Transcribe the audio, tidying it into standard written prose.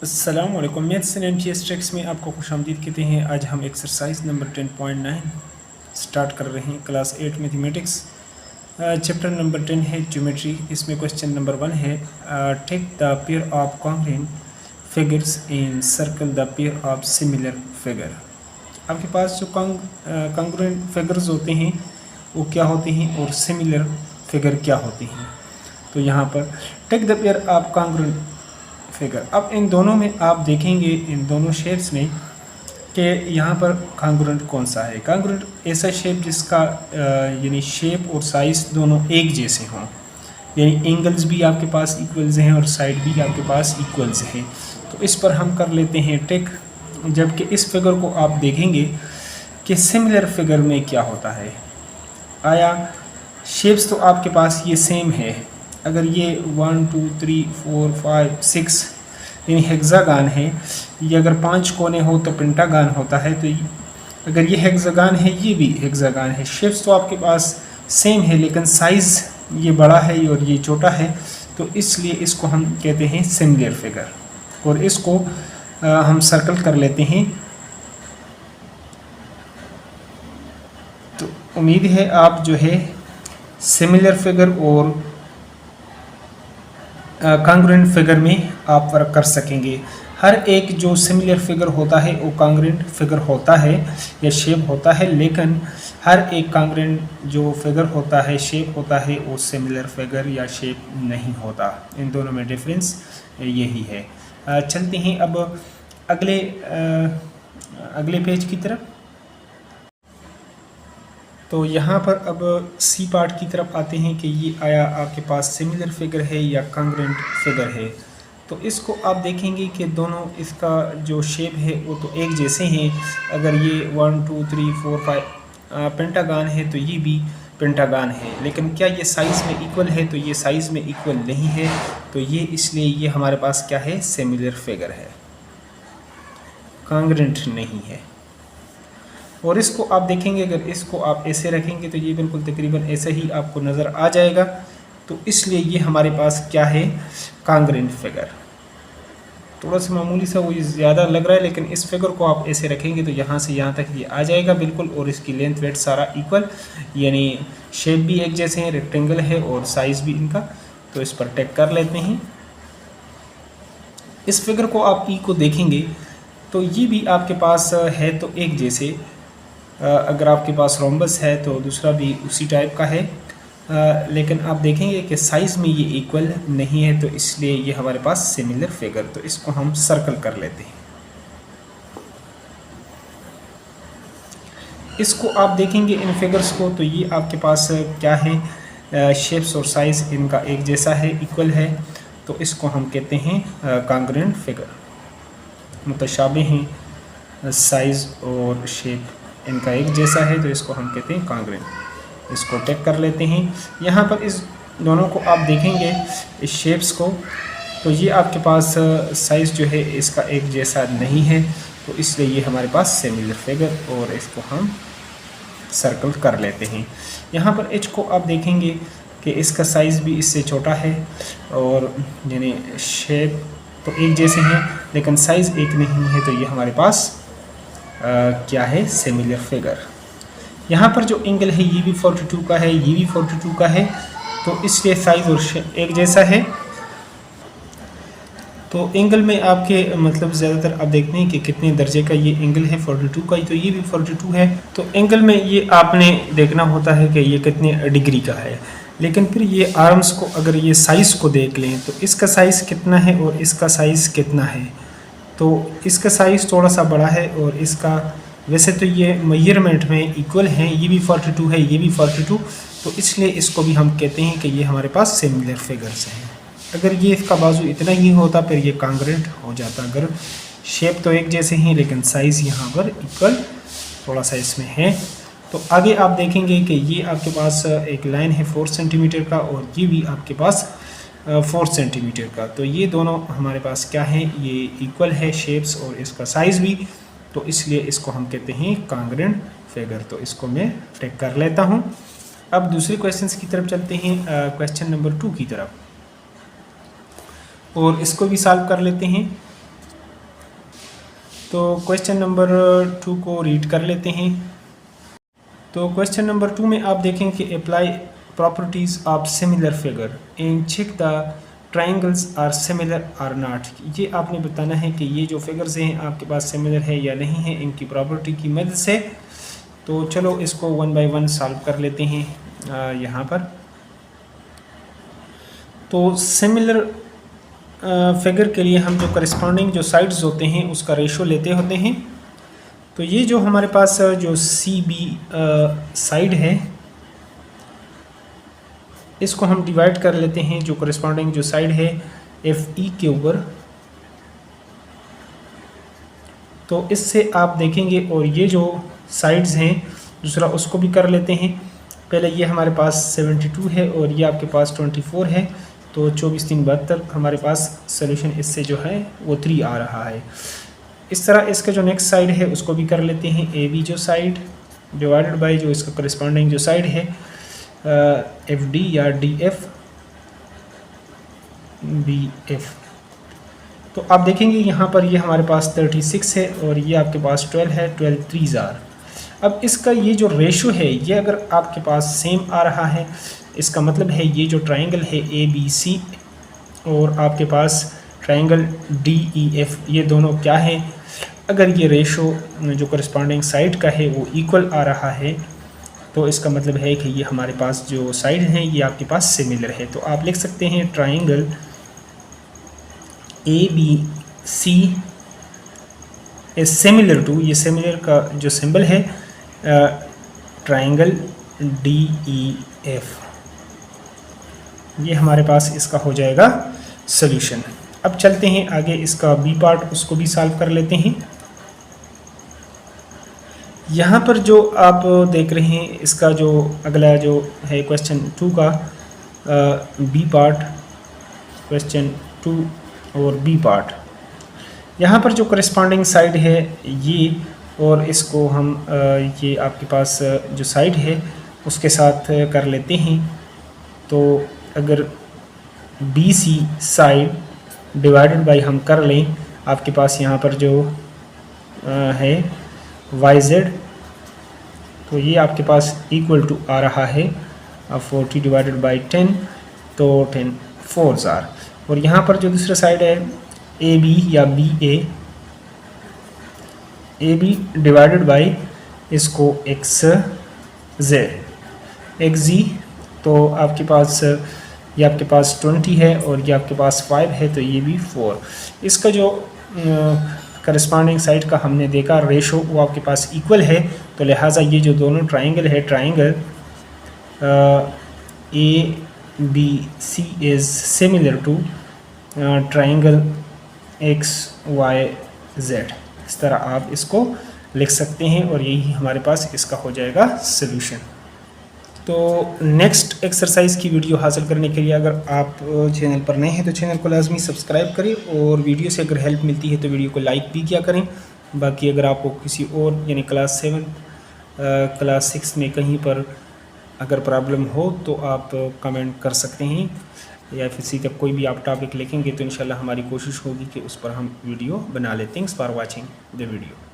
अस्सलाम वालेकुम। Maths and MTS tricks में आपको खुशामदीद कहते हैं। आज हम एक्सरसाइज नंबर 10.9 स्टार्ट कर रहे हैं। क्लास 8 मैथमेटिक्स चैप्टर नंबर 10 है ज्योमेट्री। इसमें क्वेश्चन नंबर 1 है take the pair of congruent figures encircle the pair of similar figure. आपके पास जो कॉन्ग्रुएंट फिगर्स होते हैं वो क्या होते हैं और सिमिलर फिगर क्या होते हैं। तो यहाँ पर take the pair of congruent figure. अब इन दोनों में आप देखेंगे, इन दोनों शेप्स में कि यहाँ पर कॉन्ग्रुएंट कौन सा है। कॉन्ग्रुएंट ऐसा शेप जिसका यानी शेप और साइज़ दोनों एक जैसे हों, यानी एंगल्स भी आपके पास इक्वल्स हैं और साइड भी आपके पास इक्वल्स हैं। तो इस पर हम कर लेते हैं टिक। जबकि इस फिगर को आप देखेंगे कि सिमिलर फिगर में क्या होता है। आया शेप्स तो आपके पास ये सेम है। अगर ये 1 2 3 4 5 6 यानी हेक्सागान है, ये अगर 5 कोने हो तो पेंटागान होता है। तो अगर ये हेक्सागान है, ये भी हेक्सागान है। शेप्स तो आपके पास सेम है, लेकिन साइज़ ये बड़ा है और ये छोटा है, तो इसलिए इसको हम कहते हैं सिमिलर फिगर। और इसको हम सर्कल कर लेते हैं। तो उम्मीद है आप जो है सिमिलर फिगर और कॉन्ग्रुएंट फिगर में आप वर्क कर सकेंगे। हर एक जो सिमिलर फिगर होता है वो कॉन्ग्रुएंट फिगर होता है या शेप होता है, लेकिन हर एक कॉन्ग्रुएंट जो फिगर होता है, शेप होता है, वो सिमिलर फिगर या शेप नहीं होता। इन दोनों में डिफरेंस यही है। चलते हैं अब अगले पेज की तरफ। तो यहाँ पर अब सी पार्ट की तरफ आते हैं कि ये आया आपके पास सिमिलर फिगर है या कॉन्ग्रुएंट फिगर है। तो इसको आप देखेंगे कि दोनों इसका जो शेप है वो तो एक जैसे हैं। अगर ये 1 2 3 4 5 पेंटागान है तो ये भी पेंटागान है, लेकिन क्या ये साइज़ में इक्वल है? तो ये साइज़ में इक्वल नहीं है। तो ये इसलिए ये हमारे पास क्या है, सिमिलर फिगर है, कॉन्ग्रुएंट नहीं है। और इसको आप देखेंगे, अगर इसको आप ऐसे रखेंगे तो ये बिल्कुल तकरीबन ऐसे ही आपको नज़र आ जाएगा। तो इसलिए ये हमारे पास क्या है, कॉन्ग्रुएंट फिगर। थोड़ा सा मामूली सा वो ज़्यादा लग रहा है, लेकिन इस फिगर को आप ऐसे रखेंगे तो यहाँ से यहाँ तक ये आ जाएगा बिल्कुल। और इसकी लेंथ वेट सारा इक्वल, यानी शेप भी एक जैसे हैं, रेक्टेंगल है और साइज़ भी इनका। तो इस पर टेक कर लेते हैं। इस फिगर को आप ई को देखेंगे तो ये भी आपके पास है तो एक जैसे। अगर आपके पास रोम्बस है तो दूसरा भी उसी टाइप का है, लेकिन आप देखेंगे कि साइज़ में ये इक्वल नहीं है। तो इसलिए ये हमारे पास सिमिलर फिगर। तो इसको हम सर्कल कर लेते हैं। इसको आप देखेंगे इन फिगर्स को तो ये आपके पास क्या है, शेप्स और साइज़ इनका एक जैसा है, इक्वल है। तो इसको हम कहते हैं कॉन्ग्रुएंट फिगर। मुतशाबे हैं, साइज़ और शेप इनका एक जैसा है, तो इसको हम कहते हैं कॉन्ग्रुएंट। इसको टेक कर लेते हैं। यहाँ पर इस दोनों को आप देखेंगे, इस शेप्स को, तो ये आपके पास साइज़ जो है इसका एक जैसा नहीं है। तो इसलिए ये हमारे पास सिमिलर फिगर, और इसको हम सर्कल कर लेते हैं। यहाँ पर एच को आप देखेंगे कि इसका साइज़ भी इससे छोटा है, और यानी शेप तो एक जैसे हैं लेकिन साइज़ एक नहीं है। तो ये हमारे पास क्या है, सिमिलर फिगर। यहाँ पर जो एंगल है ये भी 42 का है, ये भी 42 का है। तो इसलिए साइज़ और एक जैसा है। तो एंगल में आपके मतलब ज़्यादातर आप देखते हैं कि कितने दर्जे का ये एंगल है, 42 का ही। तो ये भी 42 है। तो एंगल में ये आपने देखना होता है कि ये कितने डिग्री का है। लेकिन फिर ये आर्म्स को अगर ये साइज़ को देख लें तो इसका साइज़ कितना है और इसका साइज़ कितना है। तो इसका साइज़ थोड़ा सा बड़ा है और इसका, वैसे तो ये मेजरमेंट में इक्वल हैं, ये भी 42 है, ये भी 42। तो इसलिए इसको भी हम कहते हैं कि ये हमारे पास सिमिलर फिगर्स हैं। अगर ये इसका बाजू इतना ही होता फिर ये कॉन्ग्रुएंट हो जाता। अगर शेप तो एक जैसे हैं लेकिन साइज़ यहाँ पर इक्वल थोड़ा सा इसमें है। तो आगे आप देखेंगे कि ये आपके पास एक लाइन है 4 सेंटीमीटर का, और ये भी आपके पास 4 सेंटीमीटर का। तो ये दोनों हमारे पास क्या है, ये इक्वल है शेप्स और इसका साइज़ भी। तो इसलिए इसको हम कहते हैं कॉन्ग्रुएंट फिगर। तो इसको मैं टिक कर लेता हूँ। अब दूसरे क्वेश्चंस की तरफ चलते हैं, क्वेश्चन नंबर 2 की तरफ, और इसको भी सॉल्व कर लेते हैं। तो क्वेश्चन नंबर 2 को रीड कर लेते हैं। तो क्वेश्चन नंबर 2 में आप देखें कि apply properties of similar figure and check the triangles are similar or not. ये आपने बताना है कि ये जो फिगर्स हैं आपके पास सिमिलर है या नहीं है इनकी प्रॉपर्टी की मदद से। तो चलो इसको 1 बाय 1 सॉल्व कर लेते हैं यहाँ पर। तो सिमिलर फिगर के लिए हम जो करस्पॉन्डिंग जो साइड्स होते हैं उसका रेशो लेते होते हैं। तो ये जो हमारे पास जो सी बी साइड है इसको हम डिवाइड कर लेते हैं जो करस्पॉन्डिंग जो साइड है एफ ई के ऊपर। तो इससे आप देखेंगे और ये जो साइड्स हैं दूसरा उसको भी कर लेते हैं। पहले ये हमारे पास 72 है और ये आपके पास 24 है। तो 24 3 72 हमारे पास सोल्यूशन इससे जो है वो 3 आ रहा है। इस तरह इसका जो नेक्स्ट साइड है उसको भी कर लेते हैं। ए बी जो साइड डिवाइडेड बाय जो इसका करस्पॉन्डिंग जो साइड है एफ डी या डी एफ बी एफ। तो आप देखेंगे यहाँ पर ये हमारे पास 36 है और ये आपके पास 12 है। 12 3 आर। अब इसका ये जो रेशो है ये अगर आपके पास सेम आ रहा है इसका मतलब है ये जो ट्राइंगल है ए बी सी और आपके पास ट्राइंगल डी ई एफ ये दोनों क्या है, अगर ये रेशो जो करस्पॉन्डिंग साइड का है वो इक्वल आ रहा है तो इसका मतलब है कि ये हमारे पास जो साइड हैं ये आपके पास सिमिलर है। तो आप लिख सकते हैं triangle A B C is similar to, ये सिमिलर का जो सिंबल है ट्राइंगल डी ई एफ। ये हमारे पास इसका हो जाएगा सॉल्यूशन। अब चलते हैं आगे, इसका बी पार्ट उसको भी सॉल्व कर लेते हैं। यहाँ पर जो आप देख रहे हैं इसका जो अगला जो है क्वेश्चन 2 का बी पार्ट, क्वेश्चन 2 और बी पार्ट। यहाँ पर जो करस्पॉन्डिंग साइड है ये और इसको हम ये आपके पास जो साइड है उसके साथ कर लेते हैं। तो अगर B C side divided by हम कर लें आपके पास यहाँ पर जो है वाई जेड, तो ये आपके पास इक्वल टू आ रहा है 40 डिवाइडेड बाई 10, तो 10 4 आर। और यहाँ पर जो दूसरा साइड है ए बी या B A B divided by इसको एक्स जेड एक्स जी, तो आपके पास ये आपके पास 20 है और ये आपके पास 5 है तो ये भी 4। इसका जो करस्पॉन्डिंग साइड का हमने देखा रेशो वो आपके पास इक्वल है, तो लिहाजा ये जो दोनों ट्राइंगल है triangle A B C is similar to triangle X Y Z. इस तरह आप इसको लिख सकते हैं और यही हमारे पास इसका हो जाएगा सॉल्यूशन। तो नेक्स्ट एक्सरसाइज की वीडियो हासिल करने के लिए अगर आप चैनल पर नए हैं तो चैनल को लाजमी सब्सक्राइब करें और वीडियो से अगर हेल्प मिलती है तो वीडियो को लाइक भी किया करें। बाकी अगर आपको किसी और यानी क्लास 7 क्लास 6 में कहीं पर अगर प्रॉब्लम हो तो आप कमेंट कर सकते हैं या फिर सीधे कोई भी आप टॉपिक लिखेंगे तो इंशाल्लाह हमारी कोशिश होगी कि उस पर हम वीडियो बना लें। Thanks for watching the video.